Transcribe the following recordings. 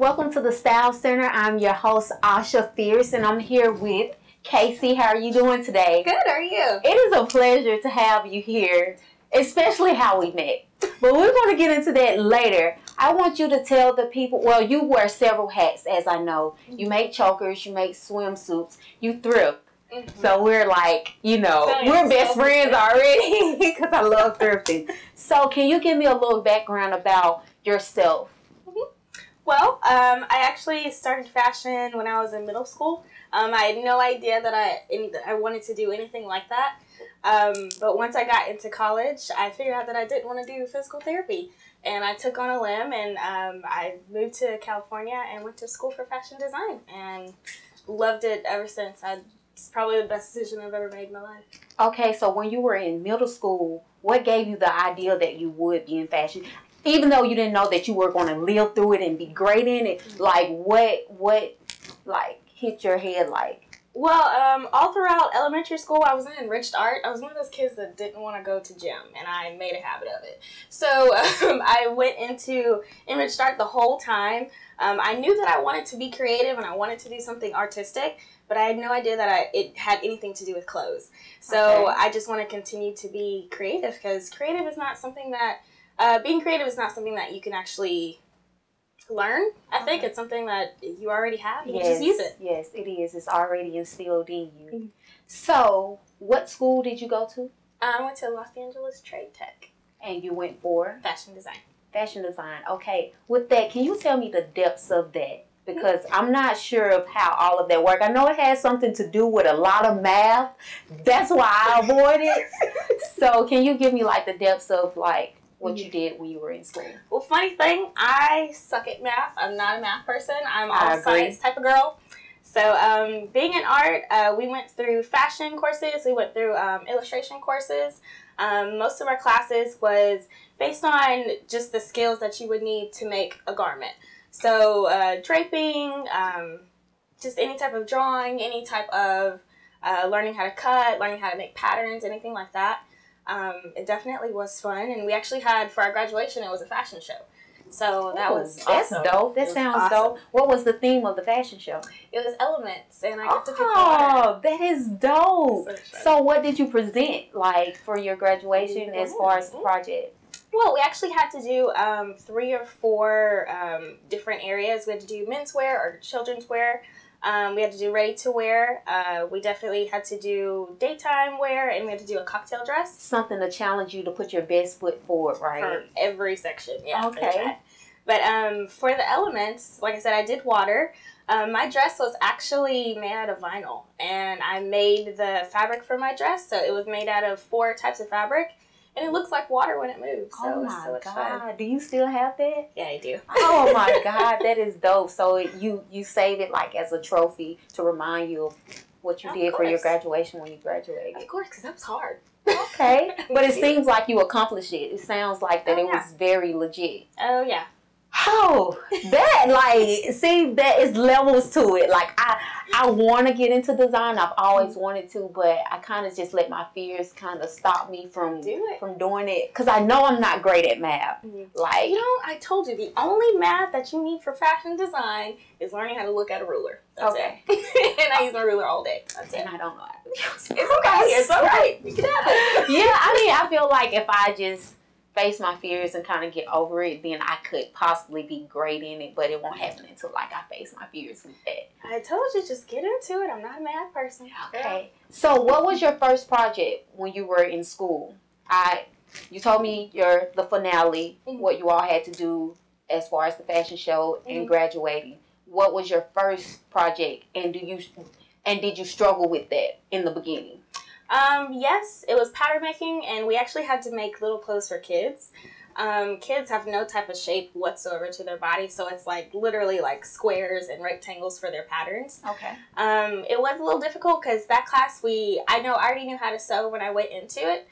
Welcome to the Style Center. I'm your host, Asha Fierce, and I'm here with Khasi. How are you doing today? Good, how are you? It is a pleasure to have you here, especially how we met. But we're going to get into that later. I want you to tell the people, well, you wear several hats, as I know. You make chokers, you make swimsuits, you thrift. So we're like, we're best friends already because I love thrifting. So can you give me a little background about yourself? Well, I actually started fashion when I was in middle school. I had no idea that I wanted to do anything like that. But once I got into college, I figured out that I didn't want to do physical therapy. And I took on a limb and I moved to California and went to school for fashion design. And loved it ever since. It's probably the best decision I've ever made in my life. Okay, so when you were in middle school, what gave you the idea that you would be in fashion? Even though you didn't know that you were going to live through it and be great in it, like what hit your head like? Well, all throughout elementary school, I was in enriched art. I was one of those kids that didn't want to go to gym, and I made a habit of it. So I went into enriched art the whole time. I knew that I wanted to be creative and I wanted to do something artistic, but I had no idea that it had anything to do with clothes. So I just want to continue to be creative because creative is not something that being creative is not something that you can actually learn. I think it's something that you already have. You can just use it. Yes, it is. It's already instilled in you. So, what school did you go to? I went to Los Angeles Trade Tech. And you went for? Fashion design. Fashion design. Okay. With that, can you tell me the depths of that? Because I'm not sure of how all of that works. I know it has something to do with a lot of math. That's why I avoid it. So, can you give me like the depths of like what you did when you were in school? Well, funny thing, I suck at math. I'm not a math person. I'm all science type of girl. So being in art, we went through fashion courses. We went through illustration courses. Most of our classes was based on just the skills that you would need to make a garment. So draping, just any type of drawing, any type of learning how to cut, learning how to make patterns, anything like that. It definitely was fun, and we actually had, for our graduation, it was a fashion show. So that's awesome. Dope. That sounds dope. What was the theme of the fashion show? It was elements, and I got to pick water. Oh, that is dope. So what did you present, like, for your graduation as far as the project? Well, we actually had to do 3 or 4 different areas. We had to do menswear or children's wear. We had to do ready to wear. We definitely had to do daytime wear, and we had to do a cocktail dress. Something to challenge you to put your best foot forward, right? For every section, yeah. Okay. But for the elements, like I said, I did water. My dress was actually made out of vinyl, and I made the fabric for my dress. So it was made out of 4 types of fabric. And it looks like water when it moves. So oh my God. Do you still have that? Yeah, I do. Oh my God, that is dope. So you save it like as a trophy to remind you of what you did for your graduation when you graduated. Of course, because that was hard. Okay. But it seems like you accomplished it. It sounds like that it was very legit. Oh, yeah. Oh, that, see, that is levels to it. Like, I want to get into design. I've always wanted to, but I kind of just let my fears kind of stop me from doing it. Because I know I'm not great at math. Like, I told you, the only math that you need for fashion design is learning how to look at a ruler. That's it. And I use my ruler all day. That's it. And I don't know how to use it. It's okay. It's all right. You can have it. Yeah, I feel like if I just face my fears and kind of get over it, then I could possibly be great in it, but it won't happen until like I face my fears with that. I told you, just get into it. I'm not a math person. Okay. So what was your first project when you were in school? You told me the finale, what you all had to do as far as the fashion show and graduating. What was your first project, and did you struggle with that in the beginning? Yes, it was pattern making, and we actually had to make little clothes for kids. Kids have no type of shape whatsoever to their body, so it's like literally like squares and rectangles for their patterns. Okay. It was a little difficult because that class I already knew how to sew when I went into it,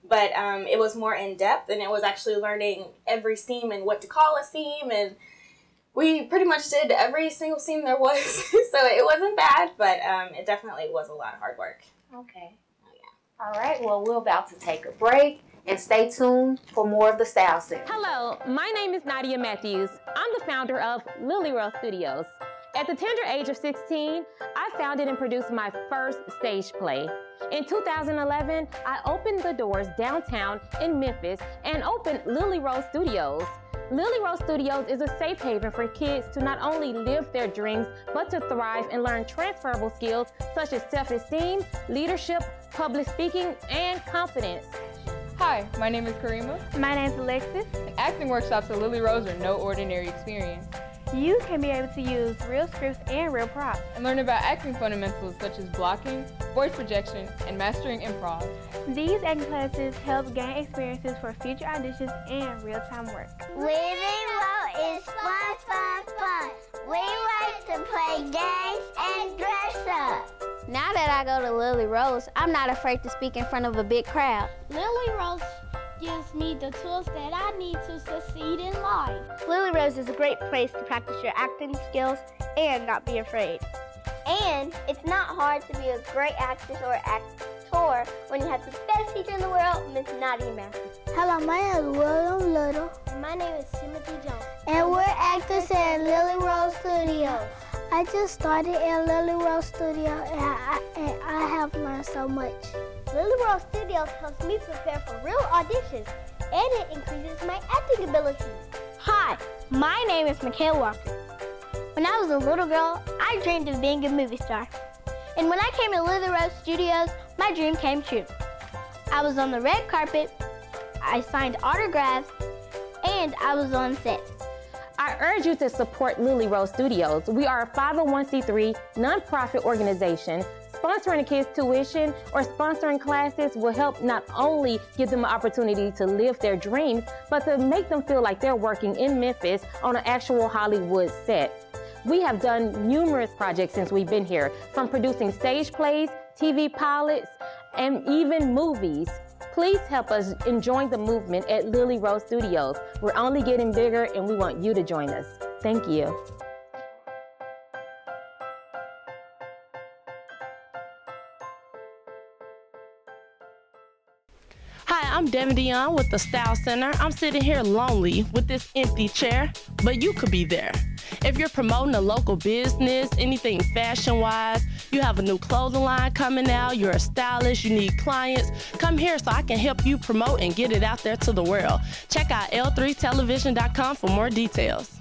but it was more in depth, and it was actually learning every seam and what to call a seam, and we pretty much did every single seam there was, so it wasn't bad, but it definitely was a lot of hard work. Okay. All right, well, we're about to take a break, and stay tuned for more of the Style Center. Hello, my name is Nadia Matthews. I'm the founder of Lily Rose Studios. At the tender age of 16, I founded and produced my first stage play. In 2011, I opened the doors downtown in Memphis and opened Lily Rose Studios. Lily Rose Studios is a safe haven for kids to not only live their dreams, but to thrive and learn transferable skills such as self-esteem, leadership, public speaking, and confidence. Hi, my name is Karima. My name is Alexis. And acting workshops at Lily Rose are no ordinary experience. You can be able to use real scripts and real props. And learn about acting fundamentals such as blocking, voice projection, and mastering improv. These acting classes help gain experiences for future auditions and real-time work. Living low is fun, fun, fun. We like to play games and dress up. Now that I go to Lily Rose, I'm not afraid to speak in front of a big crowd. Lily Rose gives me the tools that I need to succeed in life. Lily Rose is a great place to practice your acting skills and not be afraid. And it's not hard to be a great actress or actor when you have the best teacher in the world, Miss Nadia Mathis. Hello, my name is William Little. And my name is Timothy Jones. And we're actors at Lily Rose Studio. I just started at Lily Rose Studio and I have learned so much. Lily Rose Studios helps me prepare for real auditions, and it increases my acting ability. Hi, my name is Mikhail Walker. When I was a little girl, I dreamed of being a movie star. And when I came to Lily Rose Studios, my dream came true. I was on the red carpet, I signed autographs, and I was on set. I urge you to support Lily Rose Studios. We are a 501c3 nonprofit organization. Sponsoring kids' tuition or sponsoring classes will help not only give them an opportunity to live their dreams, but to make them feel like they're working in Memphis on an actual Hollywood set. We have done numerous projects since we've been here, from producing stage plays, TV pilots, and even movies. Please help us in join the movement at Lily Rose Studios. We're only getting bigger and we want you to join us. Thank you. Hi, I'm Devin Dion with the Style Center. I'm sitting here lonely with this empty chair, but you could be there. If you're promoting a local business, anything fashion-wise, you have a new clothing line coming out, you're a stylist, you need clients, come here so I can help you promote and get it out there to the world. Check out l3television.com for more details.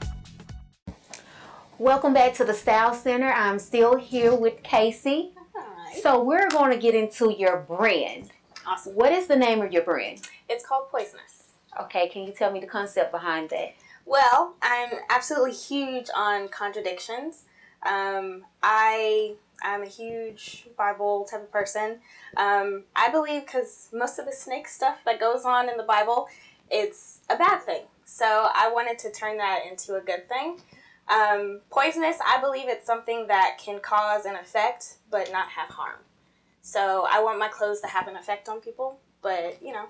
Welcome back to the Style Center. I'm still here with Khasi. Hi. So we're going to get into your brand. Awesome. What is the name of your brand? It's called Poisonous. Okay, can you tell me the concept behind that? Well, I'm absolutely huge on contradictions. I'm a huge Bible type of person. I believe because most of the snake stuff that goes on in the Bible, it's a bad thing. So I wanted to turn that into a good thing. Poisonous, I believe it's something that can cause an effect but not have harm. So I want my clothes to have an effect on people, but, you know,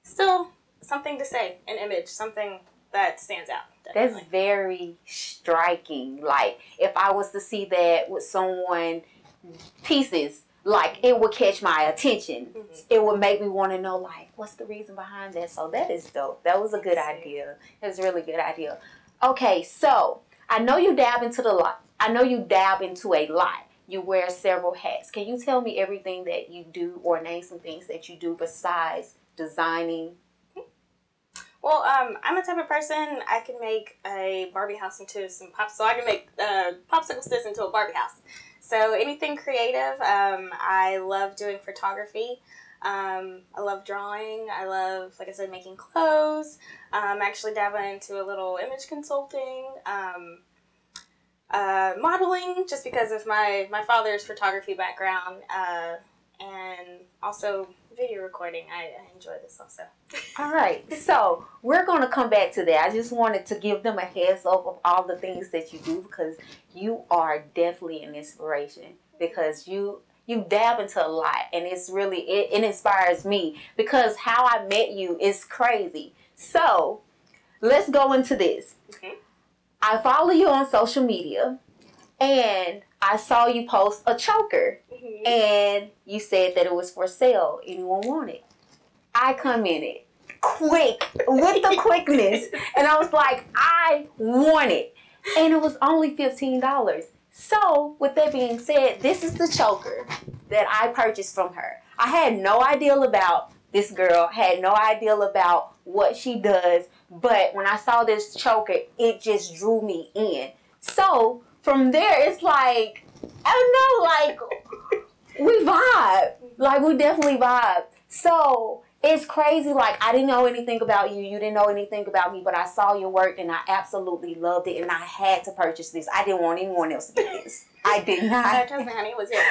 still something to say, an image, something that stands out. Definitely. That's very striking. Like, if I was to see that with someone, pieces, like, it would catch my attention. Mm-hmm. It would make me want to know, like, what's the reason behind that? So that is dope. That was a good idea. That's a really good idea. Okay, so I know you dab into a lot. You wear several hats. Can you tell me everything that you do or name some things that you do besides designing? Well, I'm a type of person, I can make a Barbie house into some so I can make popsicle sticks into a Barbie house. So anything creative. I love doing photography. I love drawing. I love, like I said, making clothes. I'm actually dabbling into a little image consulting. Modeling, just because of my father's photography background, and also video recording. I enjoy this also. All right, so we're going to come back to that. I just wanted to give them a heads up of all the things that you do, because you are definitely an inspiration, because you dab into a lot, and it's really, it inspires me, because how I met you is crazy. So let's go into this. Okay. I follow you on social media, and I saw you post a choker, and you said that it was for sale. Anyone want it? I commented, quick with the quickness. And I was like, I want it. And it was only $15. So, with that being said, this is the choker that I purchased from her. I had no idea about this girl, had no idea about what she does, but when I saw this choker, it just drew me in. So, from there, it's like, I don't know, like, we vibe. Like, we definitely vibe. So, it's crazy. Like, I didn't know anything about you. You didn't know anything about me, but I saw your work and I absolutely loved it. And I had to purchase this. I didn't want anyone else to get this. I did not. Trust me, honey, it was yours.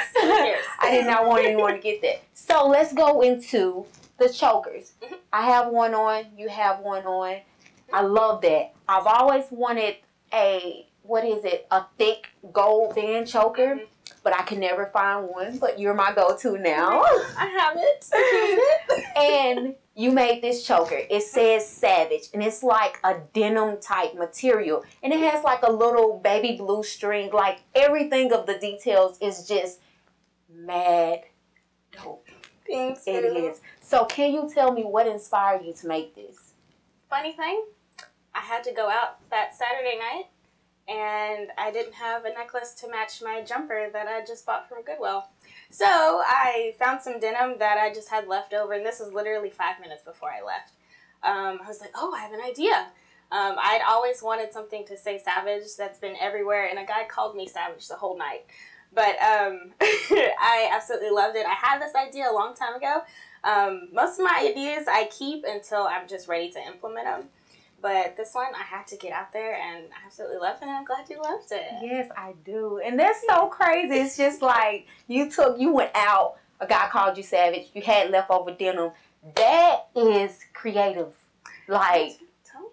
I did not want anyone to get that. So let's go into the chokers. I have one on. You have one on. I love that. I've always wanted a thick gold band choker. But I can never find one. But you're my go-to now. I have it. And you made this choker. It says Savage. And it's like a denim type material. And it has like a little baby blue string. Like everything of the details is just mad dope. Thanks. It is. So can you tell me what inspired you to make this? Funny thing, I had to go out that Saturday night. And I didn't have a necklace to match my jumper that I just bought from Goodwill. So I found some denim that I just had left over, and this was literally 5 minutes before I left. I was like, oh, I have an idea. I'd always wanted something to say Savage that's been everywhere, and a guy called me Savage the whole night. But I absolutely loved it. I had this idea a long time ago. Most of my ideas I keep until I'm just ready to implement them. But this one, I had to get out there, and I absolutely loved it, and I'm glad you loved it. Yes, I do. And that's so crazy. It's just like, you went out, a guy called you Savage, you had leftover denim. That is creative. Like,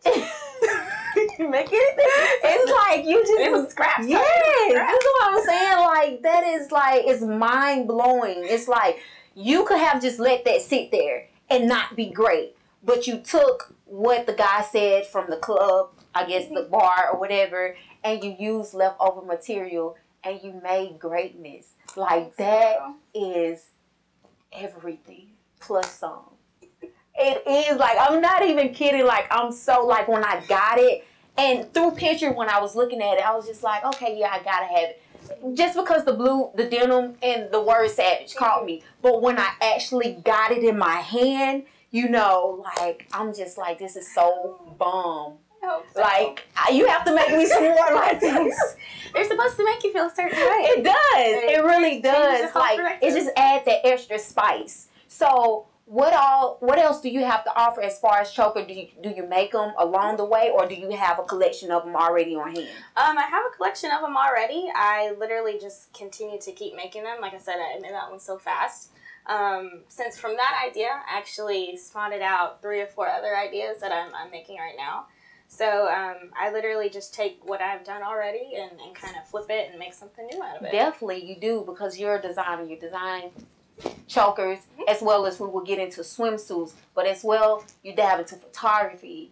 you make it? It's like, you just... It was scraps. Yes, that's what I'm saying. Like, that is like, it's mind-blowing. It's like, you could have just let that sit there and not be great. But you took what the guy said from the club, I guess the bar or whatever, and you used leftover material and you made greatness. Like, that is everything plus some. It is, like, I'm not even kidding. Like, I'm so, like, when I got it, and through picture when I was looking at it, I was just like, okay, yeah, I gotta have it. Just because the denim and the word Savage caught me. But when I actually got it in my hand, you know, like, I'm just like, this is so bomb. So. Like, you have to make me some more like this. They're supposed to make you feel a certain way. It does. It really does. Like, it just adds that extra spice. So, what else do you have to offer as far as choker? Do you make them along the way, or do you have a collection of them already on hand? I have a collection of them already. I literally just continue to keep making them. Like I said, I made that one so fast. Since from that idea, I actually spotted out 3 or 4 other ideas that I'm making right now. So I literally just take what I've done already and kind of flip it and make something new out of it. Definitely, you do, because you're a designer. You design chokers, as well as we will get into swimsuits, but as well, you dab into photography,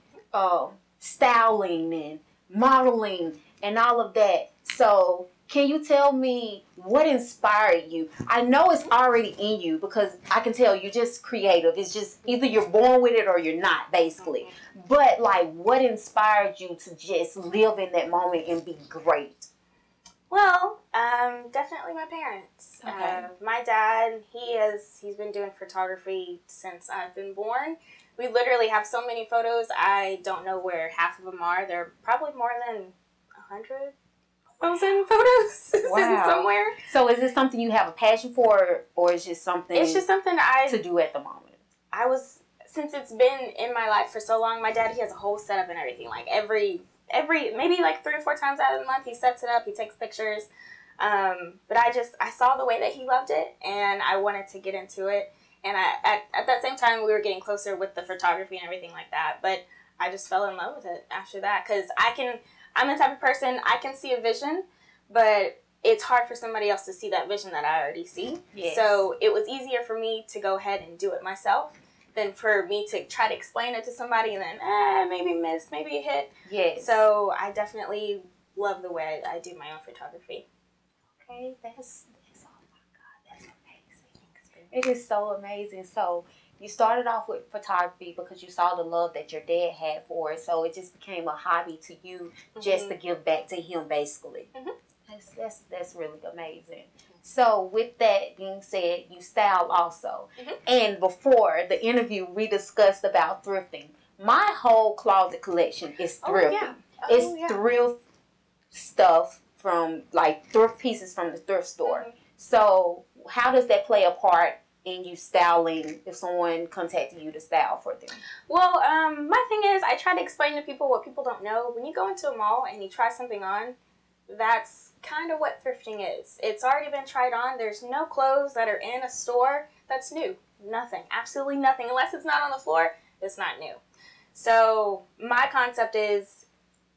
styling, and modeling, and all of that. So, can you tell me what inspired you? I know it's already in you, because I can tell you're just creative. It's just either you're born with it or you're not, basically. Mm-hmm. But, like, what inspired you to just live in that moment and be great? Well, definitely my parents. Okay. My dad, he's been doing photography since I've been born. We literally have so many photos, I don't know where half of them are. There are probably more than 100,000 photos somewhere. So is this something you have a passion for, or is it just something? It's just something to do at the moment. Since it's been in my life for so long, my dad, he has a whole setup and everything. Like every maybe like 3 or 4 times out of the month, he sets it up, he takes pictures. But I saw the way that he loved it, and I wanted to get into it. And at that same time, we were getting closer with the photography and everything like that. But I just fell in love with it after that, because I'm the type of person, I can see a vision, but it's hard for somebody else to see that vision that I already see. Yes. So it was easier for me to go ahead and do it myself than for me to try to explain it to somebody and then maybe miss, maybe hit. Yes. So I definitely love the way I do my own photography. Okay, that's oh my God, that's amazing. It is so amazing. So you started off with photography because you saw the love that your dad had for it, so it just became a hobby to you, just to give back to him, basically. That's really amazing. So with that being said, you style also. And before the interview, we discussed about thrifting. My whole closet collection is thrifting. It's thrift stuff from, like, thrift pieces from the thrift store. So how does that play a part in you styling if someone contacted you to style for them? Well, my thing is, I try to explain to people what people don't know. When you go into a mall and you try something on, that's kind of what thrifting is. It's already been tried on. There's no clothes that are in a store that's new. Nothing. Absolutely nothing. Unless it's not on the floor, it's not new. So my concept is,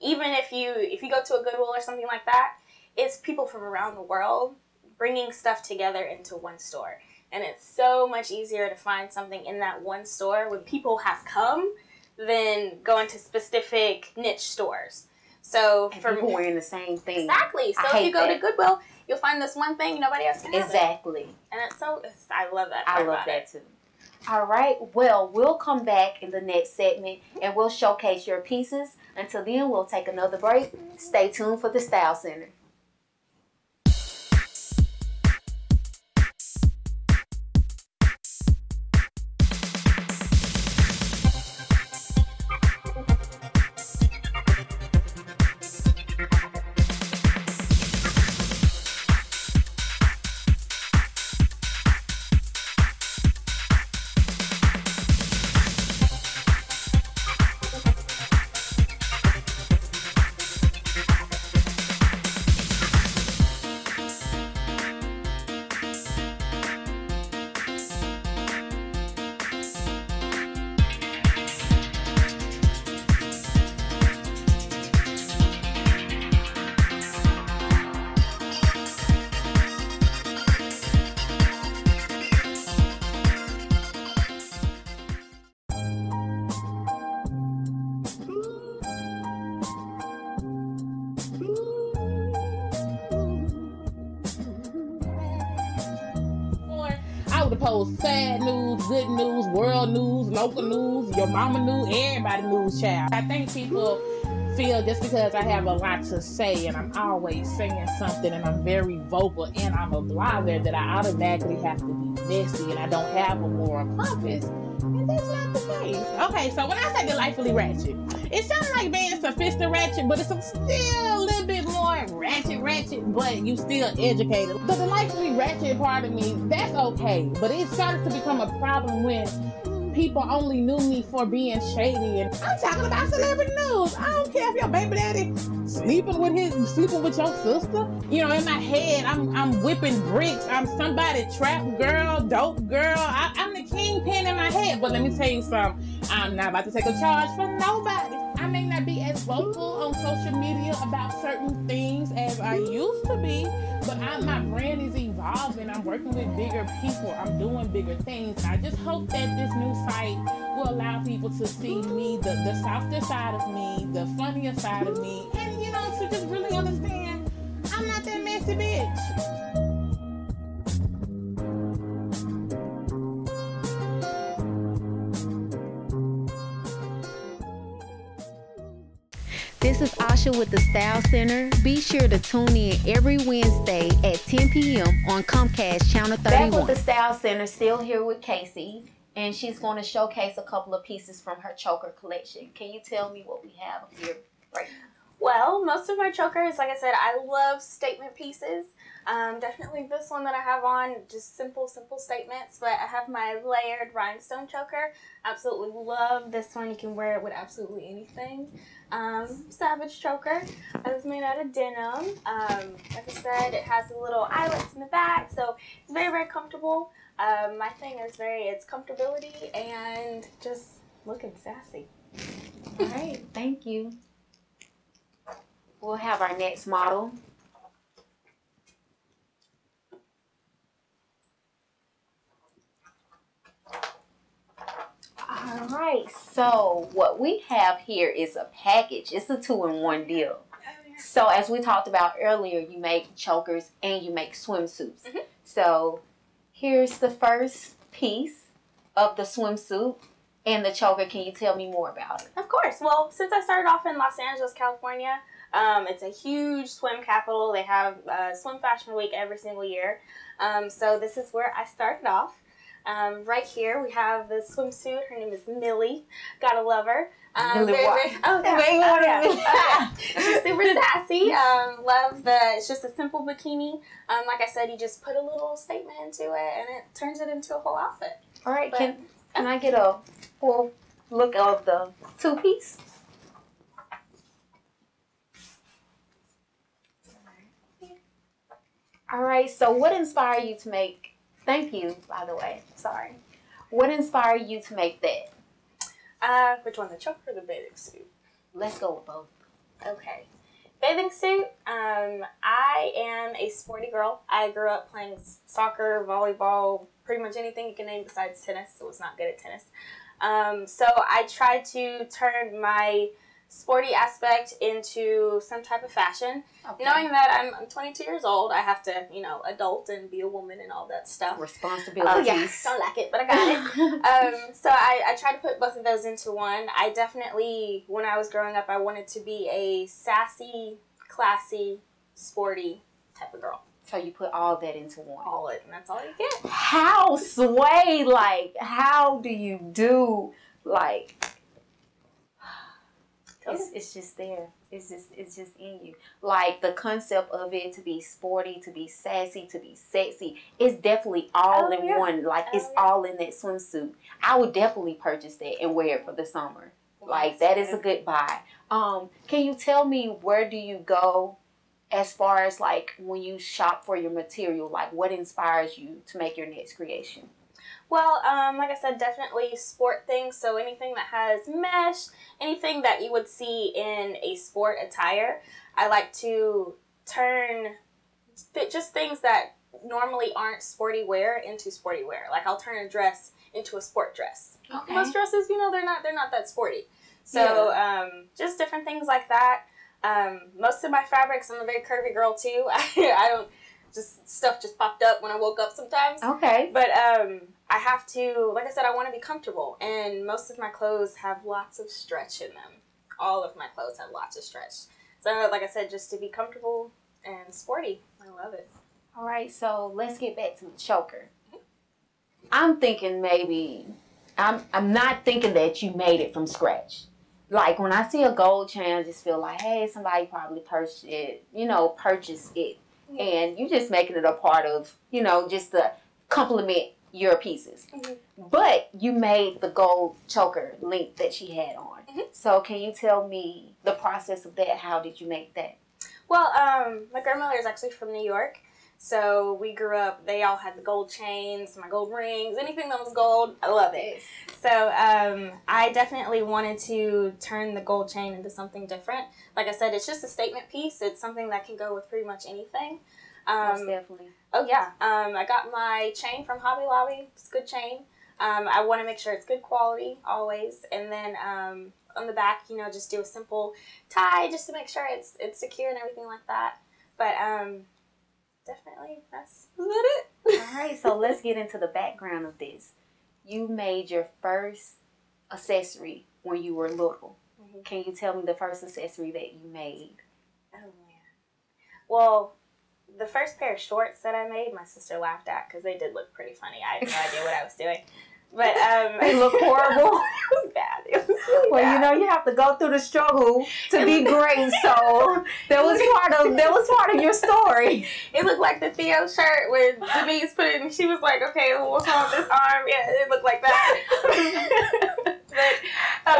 even if you go to a Goodwill or something like that, it's people from around the world bringing stuff together into one store. And it's so much easier to find something in that one store when people have come than going to specific niche stores. So and for people wearing the same thing. Exactly. So if you go to Goodwill, you'll find this one thing nobody else can have. Exactly. And I love that. I love that too. All right. Well, we'll come back in the next segment and we'll showcase your pieces. Until then, we'll take another break. Stay tuned for the Style Center. I would post sad news, good news, world news, local news, your mama news, everybody news, child. I think people feel just because I have a lot to say and I'm always saying something and I'm very vocal and I'm a blogger that I automatically have to be messy and I don't have a moral compass. And that's not the case. Okay, so when I say delightfully ratchet, it sounds like being sophisticated ratchet, but it's still a little bit more ratchet, but you still educated. The delightfully ratchet part of me, that's okay, but it started to become a problem when people only knew me for being shady. And I'm talking about celebrity news. I don't care if your baby daddy sleeping with your sister. You know, in my head, I'm whipping bricks. I'm somebody trap girl, dope girl. I'm the kingpin in my head. But let me tell you something. I'm not about to take a charge from nobody. I may not be as vocal on social media about certain things as I used to be, but my brand is evolving. I'm working with bigger people. I'm doing bigger things. I just hope that this new site will allow people to see me, the softer side of me, the funnier side of me, and, you know, to just really understand I'm not that messy bitch. This is Asha with the Style Center. Be sure to tune in every Wednesday at 10 p.m. on Comcast Channel 31. Back with the Style Center, still here with Khasi, and she's going to showcase a couple of pieces from her choker collection. Can you tell me what we have here right now? Well, most of my chokers, like I said, I love statement pieces. Definitely this one that I have on, just simple statements, but I have my layered rhinestone choker. Absolutely love this one. You can wear it with absolutely anything. Savage choker. It's made out of denim. Like I said, it has the little eyelets in the back, so it's very, very comfortable. My thing is it's comfortability and just looking sassy. All right, thank you. We'll have our next model. All right, so what we have here is a package. It's a 2-in-1 deal. So as we talked about earlier, you make chokers and you make swimsuits. So here's the first piece of the swimsuit and the choker. Can you tell me more about it? Of course. Well, since I started off in Los Angeles, California, it's a huge swim capital. They have Swim Fashion Week every single year. So this is where I started off. Right here we have the swimsuit. Her name is Millie. Gotta love her. She's super sassy. Love it's just a simple bikini. Like I said, you just put a little statement into it and it turns it into a whole outfit. All right, can I get a full look of the two-piece? All right, so what inspired you to make, thank you, by the way, sorry. What inspired you to make that? Which one, the choker or the bathing suit? Let's go with both. Okay. Bathing suit, I am a sporty girl. I grew up playing soccer, volleyball, pretty much anything you can name besides tennis. I was not good at tennis. So I tried to turn my sporty aspect into some type of fashion. Okay. Knowing that I'm 22 years old, I have to, adult and be a woman and all that stuff. Responsibilities. Yeah, don't like it, but I got it. So I tried to put both of those into one. I definitely, when I was growing up, I wanted to be a sassy, classy, sporty type of girl. So you put all that into one. All it, and that's all you get. How sway, how do you do, it's just there. It's just in you. Like the concept of it to be sporty, to be sassy, to be sexy. It's definitely all in one. It's all in that swimsuit. I would definitely purchase that and wear it for the summer. That is a good buy. Can you tell me where do you go as far as when you shop for your material? What inspires you to make your next creation? Well, like I said, definitely sport things. So anything that has mesh, anything that you would see in a sport attire, I like to turn just things that normally aren't sporty wear into sporty wear. I'll turn a dress into a sport dress. Okay. Most dresses, they're not that sporty. So just different things like that. Most of my fabrics, I'm a very curvy girl too. I don't. Stuff just popped up when I woke up sometimes. Okay. But I have to, like I said, I want to be comfortable. And most of my clothes have lots of stretch in them. All of my clothes have lots of stretch. So, like I said, just to be comfortable and sporty. I love it. All right, so let's get back to the choker. I'm thinking maybe, I'm not thinking that you made it from scratch. When I see a gold chain, I just feel like, hey, somebody probably purchased it. And you're just making it a part of, just to complement your pieces. Mm-hmm. But you made the gold choker link that she had on. Mm-hmm. So can you tell me the process of that? How did you make that? Well, my grandmother is actually from New York. So we grew up, they all had the gold chains, my gold rings, anything that was gold, I love it. So I definitely wanted to turn the gold chain into something different. Like I said, it's just a statement piece. It's something that can go with pretty much anything. Most definitely. Oh, yeah. I got my chain from Hobby Lobby. It's a good chain. I want to make sure it's good quality, always. And then on the back, just do a simple tie just to make sure it's secure and everything like that. But definitely, that's it. All right, so let's get into the background of this. You made your first accessory when you were little. Mm-hmm. Can you tell me the first accessory that you made? Oh, man. Well, the first pair of shorts that I made, my sister laughed at because they did look pretty funny. I had no idea what I was doing. But they look horrible. It was bad. It was really bad. You have to go through the struggle to be great. So that was part of your story. It looked like the Theo shirt when Denise put it, and she was like, "Okay, well, what's wrong with this arm?" Yeah, it looked like that. But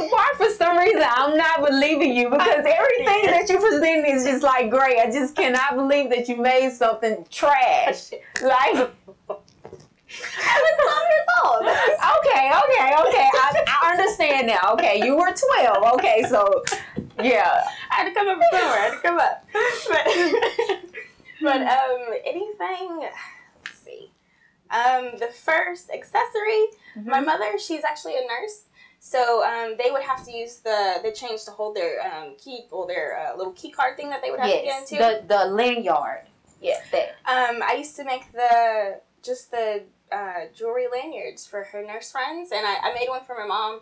why for some reason I'm not believing you, because everything that you present is just great. I just cannot believe that you made something trash. I was 12 years old. Okay. I understand now. Okay, you were 12. Okay, so yeah. I had to come up somewhere. But anything. Let's see. The first accessory. Mm-hmm. My mother, she's actually a nurse, so they would have to use the chains to hold their their little key card thing that they would have to get into. The lanyard. Yes, that. I used to make the jewelry lanyards for her nurse friends, and I made one for my mom,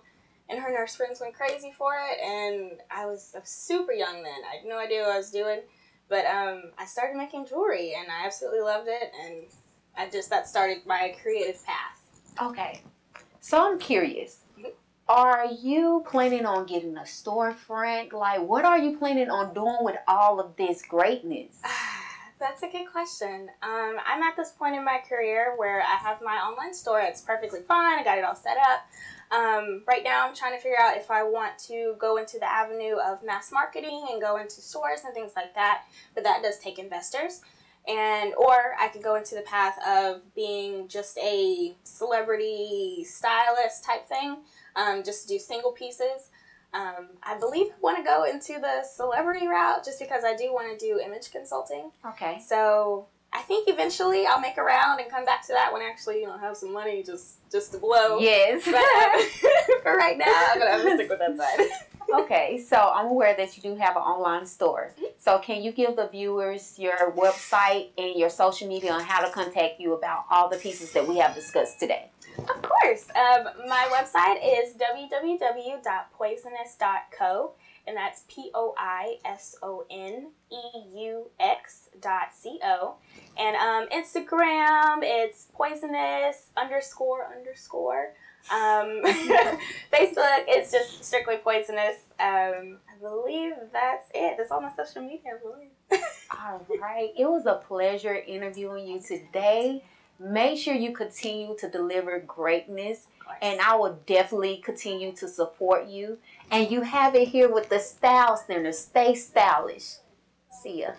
and her nurse friends went crazy for it, and I was super young then. I had no idea what I was doing, but I started making jewelry, and I absolutely loved it, and that started my creative path. Okay, so I'm curious. Are you planning on getting a storefront? Like, what are you planning on doing with all of this greatness? That's a good question. I'm at this point in my career where I have my online store. It's perfectly fine. I got it all set up. Right now, I'm trying to figure out if I want to go into the avenue of mass marketing and go into stores and things like that. But that does take investors. Or I could go into the path of being just a celebrity stylist type thing. Just do single pieces. I believe I want to go into the celebrity route just because I do want to do image consulting. Okay. So I think eventually I'll make a round and come back to that when I actually have some money just to blow. Yes. But for right now, I'm going to stick with that side. Okay, so I'm aware that you do have an online store. So can you give the viewers your website and your social media on how to contact you about all the pieces that we have discussed today? Of course. My website is www.poisonous.co, and that's POISONEUX.CO. And Instagram, it's poisonous __. Facebook, it's just strictly poisonous. I believe that's it. That's all my social media, I believe. All right. It was a pleasure interviewing you today. Make sure you continue to deliver greatness, and I will definitely continue to support you. And you have it here with the Style Center. Stay stylish. See ya.